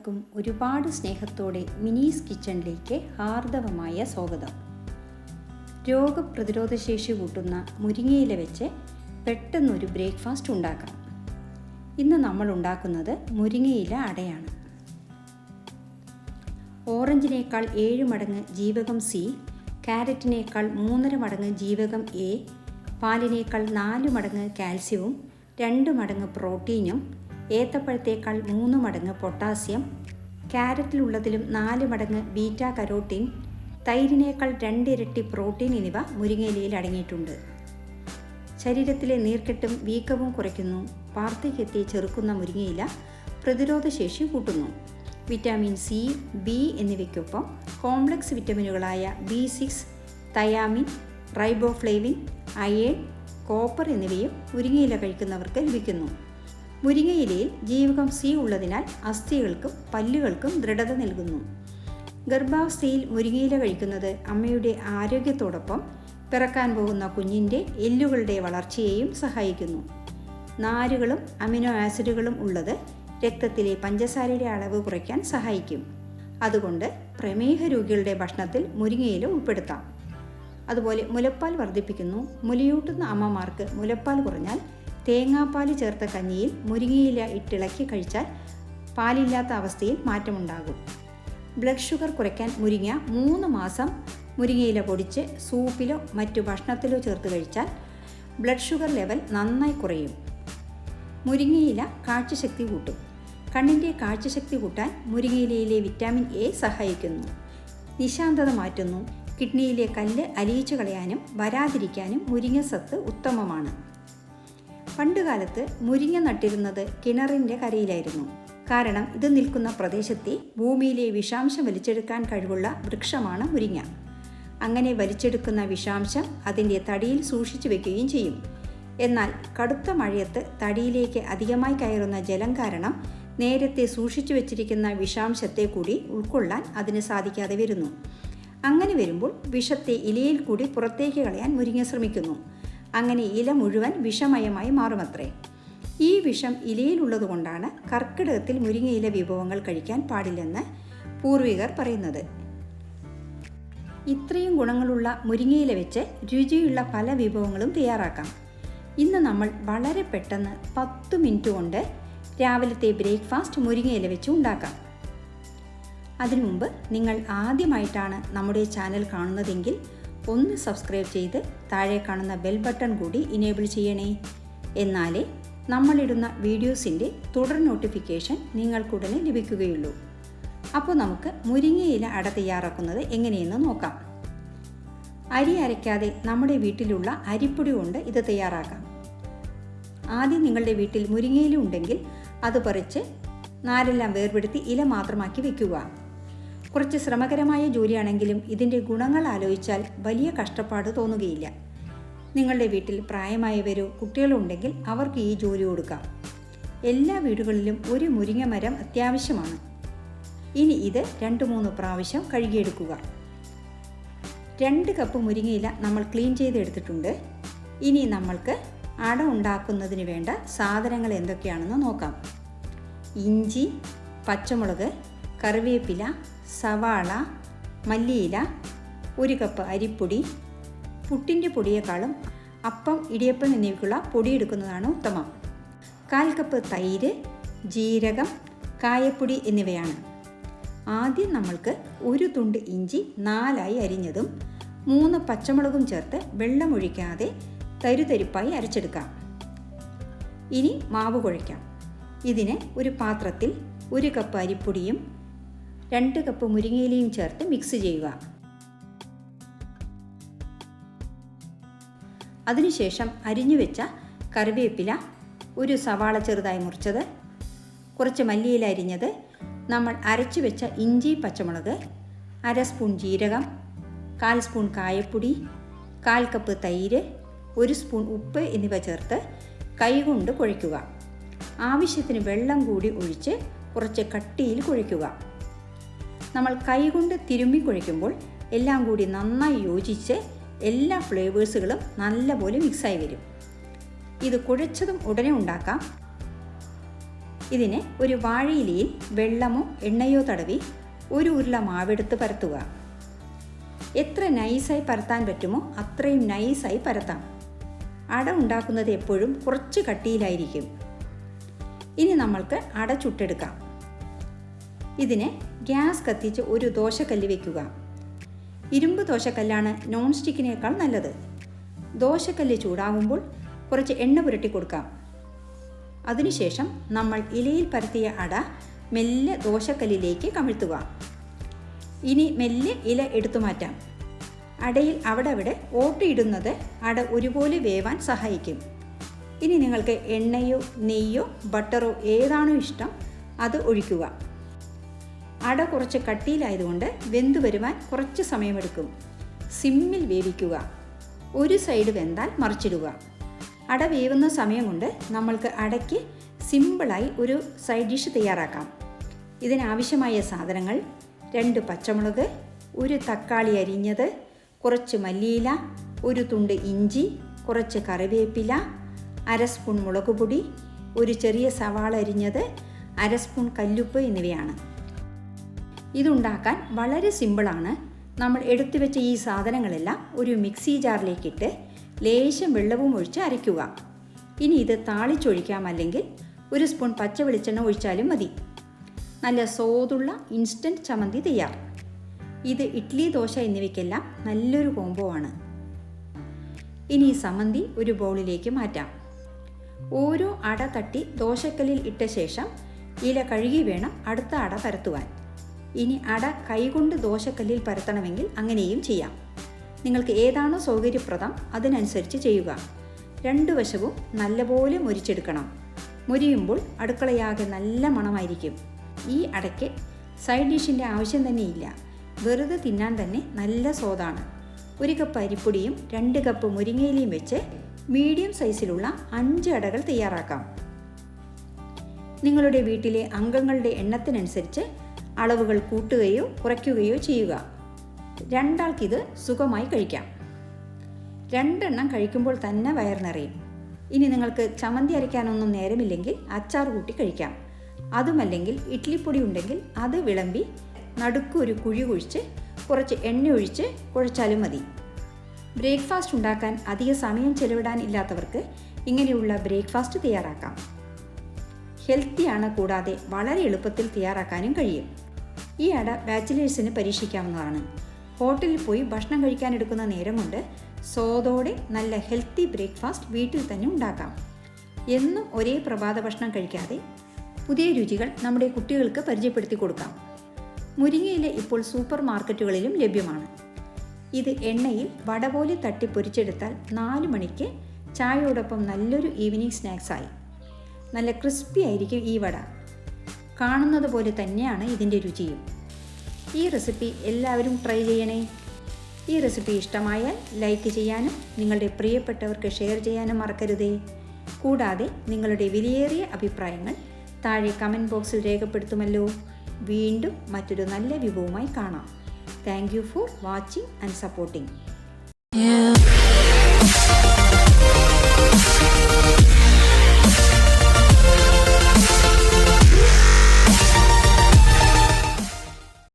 എല്ലാവർക്കും ഒരുപാട് സ്നേഹത്തോടെ മിനീസ് കിച്ചണിലേക്ക് ഹാർദവമായ സ്വാഗതം. രോഗപ്രതിരോധ ശേഷി കൂട്ടുന്ന മുരിങ്ങയില വെച്ച് പെട്ടെന്നൊരു ബ്രേക്ക്ഫാസ്റ്റ് ഉണ്ടാക്കാം. ഇന്ന് നമ്മൾ ഉണ്ടാക്കുന്നത് മുരിങ്ങയില അടയാണ്. ഓറഞ്ചിനേക്കാൾ 7 മടങ്ങ് ജീവകം സി, ക്യാരറ്റിനേക്കാൾ 3.5 മടങ്ങ് ജീവകം എ, പാലിനേക്കാൾ 4 മടങ്ങ് കാൽസ്യവും 2 മടങ്ങ് പ്രോട്ടീനും, ഏത്തപ്പഴത്തേക്കാൾ 3 മടങ്ങ് പൊട്ടാസ്യം, ക്യാരറ്റിലുള്ളതിലും 4 മടങ്ങ് ബീറ്റാ കരോട്ടീൻ, തൈരിനേക്കാൾ 2 ഇരട്ടി പ്രോട്ടീൻ എന്നിവ മുരിങ്ങയിലയിൽ അടങ്ങിയിട്ടുണ്ട്. ശരീരത്തിലെ നീർക്കെട്ടും വീക്കവും കുറയ്ക്കുന്നു. വാർദ്ധക്യത്തെ ചെറുക്കുന്ന മുരിങ്ങയില പ്രതിരോധശേഷി കൂട്ടുന്നു. വിറ്റാമിൻ സി, ബി എന്നിവയ്ക്കൊപ്പം കോംപ്ലക്സ് വിറ്റമിനുകളായ B6, thiamine, riboflavin, iron, copper എന്നിവയും മുരിങ്ങയില കഴിക്കുന്നവർക്ക് ലഭിക്കുന്നു. മുരിങ്ങയിലയിൽ ജീവകം സി ഉള്ളതിനാൽ അസ്ഥികൾക്കും പല്ലുകൾക്കും ദൃഢത നൽകുന്നു. ഗർഭാവസ്ഥയിൽ മുരിങ്ങയില കഴിക്കുന്നത് അമ്മയുടെ ആരോഗ്യത്തോടൊപ്പം പിറക്കാൻ പോകുന്ന കുഞ്ഞിൻ്റെ എല്ലുകളുടെ വളർച്ചയെയും സഹായിക്കുന്നു. നാരുകളും അമിനോ ആസിഡുകളും ഉള്ളത് രക്തത്തിലെ പഞ്ചസാരയുടെ അളവ് കുറയ്ക്കാൻ സഹായിക്കും. അതുകൊണ്ട് പ്രമേഹ രോഗികളുടെ ഭക്ഷണത്തിൽ മുരിങ്ങയില ഉൾപ്പെടുത്താം. അതുപോലെ മുലപ്പാൽ വർദ്ധിപ്പിക്കുന്നു. മുലയൂട്ടുന്ന അമ്മമാർക്ക് മുലപ്പാൽ കുറഞ്ഞാൽ തേങ്ങാപ്പാൽ ചേർത്ത കഞ്ഞിയിൽ മുരിങ്ങയില ഇട്ടിളക്കി കഴിച്ചാൽ പാലില്ലാത്ത അവസ്ഥയിൽ മാറ്റമുണ്ടാകും. ബ്ലഡ് ഷുഗർ കുറയ്ക്കാൻ മുരിങ്ങ 3 മാസം മുരിങ്ങയില പൊടിച്ച് സൂപ്പിലോ മറ്റു ഭക്ഷണത്തിലോ ചേർത്ത് കഴിച്ചാൽ ബ്ലഡ് ഷുഗർ ലെവൽ നന്നായി കുറയും. മുരിങ്ങയില കാഴ്ചശക്തി കൂട്ടും. കണ്ണിൻ്റെ കാഴ്ചശക്തി കൂട്ടാൻ മുരിങ്ങയിലയിലെ വിറ്റാമിൻ എ സഹായിക്കുന്നു. നിശാന്തത മാറ്റുന്നു. കിഡ്നിയിലെ കല്ല് അലിയിച്ചു കളയാനും വരാതിരിക്കാനും മുരിങ്ങ സത്ത് ഉത്തമമാണ്. പണ്ടുകാലത്ത് മുരിങ്ങ നട്ടിരുന്നത് കിണറിൻ്റെ കരയിലായിരുന്നു. കാരണം ഇത് നിൽക്കുന്ന പ്രദേശത്തെ ഭൂമിയിലെ വിഷാംശം വലിച്ചെടുക്കാൻ കഴിവുള്ള വൃക്ഷമാണ് മുരിങ്ങ. അങ്ങനെ വലിച്ചെടുക്കുന്ന വിഷാംശം അതിൻ്റെ തടിയിൽ സൂക്ഷിച്ചു വെക്കുകയും ചെയ്യും. എന്നാൽ കടുത്ത മഴയത്ത് തടിയിലേക്ക് അധികമായി കയറുന്ന ജലം കാരണം നേരത്തെ സൂക്ഷിച്ചു വെച്ചിരിക്കുന്ന വിഷാംശത്തെ കൂടി ഉൾക്കൊള്ളാൻ അതിന് സാധിക്കാതെ വരുന്നു. അങ്ങനെ വരുമ്പോൾ വിഷത്തെ ഇലയിൽ കൂടി പുറത്തേക്ക് കളയാൻ മുരിങ്ങ ശ്രമിക്കുന്നു. അങ്ങനെ ഇല മുഴുവൻ വിഷമയമായി മാറുമത്രേ. ഈ വിഷം ഇലയിലുള്ളതുകൊണ്ടാണ് കർക്കിടകത്തിൽ മുരിങ്ങയില വിഭവങ്ങൾ കഴിക്കാൻ പാടില്ലെന്ന് പൂർവികർ പറയുന്നത്. ഇത്രയും ഗുണങ്ങളുള്ള മുരിങ്ങയില വെച്ച് രുചിയുള്ള പല വിഭവങ്ങളും തയ്യാറാക്കാം. ഇന്ന് നമ്മൾ വളരെ പെട്ടെന്ന് 10 മിനിറ്റ് കൊണ്ട് രാവിലത്തെ ബ്രേക്ക്ഫാസ്റ്റ് മുരിങ്ങയില വെച്ച് ഉണ്ടാക്കാം. അതിനു മുമ്പ് നിങ്ങൾ ആദ്യമായിട്ടാണ് നമ്മുടെ ചാനൽ കാണുന്നതെങ്കിൽ ഒന്ന് സബ്സ്ക്രൈബ് ചെയ്ത് താഴെ കാണുന്ന ബെൽ ബട്ടൺ കൂടി ഇനേബിൾ ചെയ്യണേ. എന്നാലേ നമ്മളിടുന്ന വീഡിയോസിൻ്റെ തുടർ നോട്ടിഫിക്കേഷൻ നിങ്ങൾക്കുടനെ ലഭിക്കുകയുള്ളൂ. അപ്പോൾ നമുക്ക് മുരിങ്ങയില അട തയ്യാറാക്കുന്നത് എങ്ങനെയെന്ന് നോക്കാം. അരി അരയ്ക്കാതെ നമ്മുടെ വീട്ടിലുള്ള അരിപ്പൊടി കൊണ്ട് ഇത് തയ്യാറാക്കാം. ആദ്യം നിങ്ങളുടെ വീട്ടിൽ മുരിങ്ങയില ഉണ്ടെങ്കിൽ അത് പറിച്ച് നാരെല്ലാം വേർപെടുത്തി ഇല മാത്രമാക്കി വെക്കുക. കുറച്ച് ശ്രമകരമായ ജോലിയാണെങ്കിലും ഇതിൻ്റെ ഗുണങ്ങൾ ആലോചിച്ചാൽ വലിയ കഷ്ടപ്പാട് തോന്നുകയില്ല. നിങ്ങളുടെ വീട്ടിൽ പ്രായമായവരോ കുട്ടികളോ ഉണ്ടെങ്കിൽ അവർക്ക് ഈ ജോലി കൊടുക്കാം. എല്ലാ വീടുകളിലും ഒരു മുരിങ്ങ മരം അത്യാവശ്യമാണ്. ഇനി ഇത് 2-3 പ്രാവശ്യം കഴുകിയെടുക്കുക. 2 കപ്പ് മുരിങ്ങയില നമ്മൾ ക്ലീൻ ചെയ്തെടുത്തിട്ടുണ്ട്. ഇനി നമ്മൾക്ക് അട ഉണ്ടാക്കുന്നതിന് വേണ്ട സാധനങ്ങൾ എന്തൊക്കെയാണെന്ന് നോക്കാം. ഇഞ്ചി, പച്ചമുളക്, കറിവേപ്പില, സവാള, മല്ലിയില, 1 കപ്പ് അരിപ്പൊടി. പുട്ടിൻ്റെ പൊടിയേക്കാളും അപ്പം, ഇടിയപ്പം എന്നിവയ്ക്കുള്ള പൊടി എടുക്കുന്നതാണ് ഉത്തമം. 1/4 കപ്പ് തൈര്, ജീരകം, കായപ്പൊടി എന്നിവയാണ്. ആദ്യം നമ്മൾക്ക് 1 തുണ്ട് ഇഞ്ചി 4ആയി അരിഞ്ഞതും 3 പച്ചമുളകും ചേർത്ത് വെള്ളമൊഴിക്കാതെ തരിതരിപ്പായി അരച്ചെടുക്കാം. ഇനി മാവ് കുഴയ്ക്കാം. ഇതിന് ഒരു പാത്രത്തിൽ 1 കപ്പ് അരിപ്പൊടിയും 2 കപ്പ് മുരിങ്ങയിലയും ചേർത്ത് മിക്സ് ചെയ്യുക. അതിനുശേഷം അരിഞ്ഞു വെച്ച കറിവേപ്പില, 1 സവാള ചെറുതായി മുറിച്ചത്, കുറച്ച് മല്ലിയില അരിഞ്ഞത്, നമ്മൾ അരച്ചു വെച്ച ഇഞ്ചി, പച്ചമുളക്, 1/2 സ്പൂൺ ജീരകം, 1/4 സ്പൂൺ കായപ്പൊടി, 1/4 കപ്പ് തൈര്, 1 സ്പൂൺ ഉപ്പ് എന്നിവ ചേർത്ത് കൈകൊണ്ട് കുഴയ്ക്കുക. ആവശ്യത്തിന് വെള്ളം കൂടി ഒഴിച്ച് കുറച്ച് കട്ടിയിൽ കുഴയ്ക്കുക. നമ്മൾ കൈകൊണ്ട് തിരുമ്മി കുഴയ്ക്കുമ്പോൾ എല്ലാം കൂടി നന്നായി യോജിച്ച് എല്ലാ ഫ്ലേവേഴ്സുകളും നല്ലപോലെ മിക്സായി വരും. ഇത് കുഴച്ചതും ഉടനെ ഉണ്ടാക്കാം. ഇതിന് ഒരു വാഴയിലയിൽ വെള്ളമോ എണ്ണയോ തടവി ഒരു ഉരുള മാവെടുത്ത് പരത്തുക. എത്ര നൈസായി പരത്താൻ പറ്റുമോ അത്രയും നൈസായി പരത്താം. അട ഉണ്ടാക്കുന്നത് എപ്പോഴും കുറച്ച് കട്ടിയിലായിരിക്കും. ഇനി നമ്മൾക്ക് അട ചുട്ടെടുക്കാം. ഇതിന് ഗ്യാസ് കത്തിച്ച് ഒരു ദോശക്കല്ല് വയ്ക്കുക. ഇരുമ്പ് ദോശക്കല്ലാണ് നോൺ സ്റ്റിക്കിനേക്കാൾ നല്ലത്. ദോശക്കല്ല് ചൂടാകുമ്പോൾ കുറച്ച് എണ്ണ പുരട്ടി കൊടുക്കാം. അതിനുശേഷം നമ്മൾ ഇലയിൽ പരത്തിയ അട മെല്ലെ ദോശക്കല്ലിലേക്ക് കമിഴ്ത്തുക. ഇനി മെല്ലെ ഇല എടുത്തു മാറ്റാം. അടയിൽ അവിടെ ഓട്ടയിടുന്നത് അട ഒരുപോലെ വേവാൻ സഹായിക്കും. ഇനി നിങ്ങൾക്ക് എണ്ണയോ നെയ്യോ ബട്ടറോ ഏതാണോ ഇഷ്ടം അത് ഒഴിക്കുക. അട കുറച്ച് കട്ടിയിലായതുകൊണ്ട് വെന്തു വരുവാൻ കുറച്ച് സമയമെടുക്കും. സിമ്മിൽ വേവിക്കുക. ഒരു സൈഡ് വെന്താൽ മറിച്ചിടുക. അട വേവുന്ന സമയം കൊണ്ട് നമ്മൾക്ക് അടയ്ക്ക് സിമ്പിളായി ഒരു സൈഡ് ഡിഷ് തയ്യാറാക്കാം. ഇതിനാവശ്യമായ സാധനങ്ങൾ: 2 പച്ചമുളക്, 1 തക്കാളി അരിഞ്ഞത്, കുറച്ച് മല്ലിയില, 1 തുണ്ട് ഇഞ്ചി, കുറച്ച് കറിവേപ്പില, 1/2 സ്പൂൺ മുളക് പൊടി, 1 ചെറിയ സവാള അരിഞ്ഞത്, 1/2 സ്പൂൺ കല്ലുപ്പ് എന്നിവയാണ്. ഇതുണ്ടാക്കാൻ വളരെ സിമ്പിളാണ്. നമ്മൾ എടുത്തു വെച്ച ഈ സാധനങ്ങളെല്ലാം ഒരു മിക്സി ജാറിലേക്കിട്ട് ലേശം വെള്ളവും ഒഴിച്ച് അരയ്ക്കുക. ഇനി ഇത് താളിച്ചൊഴിക്കാം, അല്ലെങ്കിൽ 1 സ്പൂൺ പച്ച വെളിച്ചെണ്ണ ഒഴിച്ചാലും മതി. നല്ല സ്വാദുള്ള ഇൻസ്റ്റൻറ്റ് ചമ്മന്തി തയ്യാർ. ഇത് ഇഡ്ഡലി, ദോശ എന്നിവയ്ക്കെല്ലാം നല്ലൊരു കോംബോ ആണ്. ഇനി ഈ ചമ്മന്തി ഒരു ബൗളിലേക്ക് മാറ്റാം. ഓരോ അട തട്ടി ദോശക്കല്ലിൽ ഇട്ട ശേഷം ഇല കഴുകി വേണം അടുത്ത അട പരത്തുവാൻ. ഇനി അട കൈകൊണ്ട് ദോശക്കല്ലിൽ പരത്തണമെങ്കിൽ അങ്ങനെയും ചെയ്യാം. നിങ്ങൾക്ക് ഏതാണോ സൗകര്യപ്രദം അതിനനുസരിച്ച് ചെയ്യുക. 2 വശവും നല്ലപോലെ മൊരിച്ചെടുക്കണം. മൊരിയുമ്പോൾ അടുക്കളയാകെ നല്ല മണമായിരിക്കും. ഈ അടയ്ക്ക് സൈഡ് ഡിഷിൻ്റെ ആവശ്യം തന്നെയില്ല. വെറുതെ തിന്നാൻ തന്നെ നല്ല സ്വാദാണ്. 1 കപ്പ് അരിപ്പൊടിയും 2 കപ്പ് മുരിങ്ങയിലയും വെച്ച് മീഡിയം സൈസിലുള്ള 5 അടകൾ തയ്യാറാക്കാം. നിങ്ങളുടെ വീട്ടിലെ അംഗങ്ങളുടെ എണ്ണത്തിനനുസരിച്ച് അളവുകൾ കൂട്ടുകയോ കുറയ്ക്കുകയോ ചെയ്യുക. 2 ആൾക്കിത് സുഖമായി കഴിക്കാം. 2 എണ്ണം കഴിക്കുമ്പോൾ തന്നെ വയർ നിറയും. ഇനി നിങ്ങൾക്ക് ചമ്മന്തി അരയ്ക്കാനൊന്നും നേരമില്ലെങ്കിൽ അച്ചാർ കൂട്ടി കഴിക്കാം. അതുമല്ലെങ്കിൽ ഇഡ്ഡലിപ്പൊടി ഉണ്ടെങ്കിൽ അത് വിളമ്പി നടുക്ക് ഒരു കുഴി കുഴിച്ച് കുറച്ച് എണ്ണ ഒഴിച്ച് കുഴച്ചാലും മതി. ബ്രേക്ക്ഫാസ്റ്റ് ഉണ്ടാക്കാൻ അധിക സമയം ചെലവിടാൻ ഇല്ലാത്തവർക്ക് ഇങ്ങനെയുള്ള ബ്രേക്ക്ഫാസ്റ്റ് തയ്യാറാക്കാം. ഹെൽത്തിയാണ്, കൂടാതെ വളരെ എളുപ്പത്തിൽ തയ്യാറാക്കാനും കഴിയും. ഈ അട ബാച്ചിലേഴ്സിന് പരീക്ഷിക്കാവുന്നതാണ്. ഹോട്ടലിൽ പോയി ഭക്ഷണം കഴിക്കാൻ എടുക്കുന്ന നേരം കൊണ്ട് സ്വാദോടെ നല്ല ഹെൽത്തി ബ്രേക്ക്ഫാസ്റ്റ് വീട്ടിൽ തന്നെ ഉണ്ടാക്കാം. എന്നും ഒരേ പ്രഭാത ഭക്ഷണം കഴിക്കാതെ പുതിയ രുചികൾ നമ്മുടെ കുട്ടികൾക്ക് പരിചയപ്പെടുത്തി കൊടുക്കാം. മുരിങ്ങയില ഇപ്പോൾ സൂപ്പർ മാർക്കറ്റുകളിലും ലഭ്യമാണ്. ഇത് എണ്ണയിൽ വട പോലെ തട്ടി പൊരിച്ചെടുത്താൽ 4 മണിക്ക് ചായയോടൊപ്പം നല്ലൊരു ഈവനിങ് സ്നാക്സായി. നല്ല ക്രിസ്പി ആയിരിക്കും ഈ വട. കാണുന്നത് പോലെ തന്നെയാണ് ഇതിൻ്റെ രുചിയും. ഈ റെസിപ്പി എല്ലാവരും ട്രൈ ചെയ്യണേ. ഈ റെസിപ്പി ഇഷ്ടമായാൽ ലൈക്ക് ചെയ്യാനും നിങ്ങളുടെ പ്രിയപ്പെട്ടവർക്ക് ഷെയർ ചെയ്യാനും മറക്കരുതേ. കൂടാതെ നിങ്ങളുടെ വിലയേറിയ അഭിപ്രായങ്ങൾ താഴെ കമൻറ്റ് ബോക്സിൽ രേഖപ്പെടുത്തുമല്ലോ. വീണ്ടും മറ്റൊരു നല്ല വിഭവവുമായി കാണാം. Thank you for watching and supporting.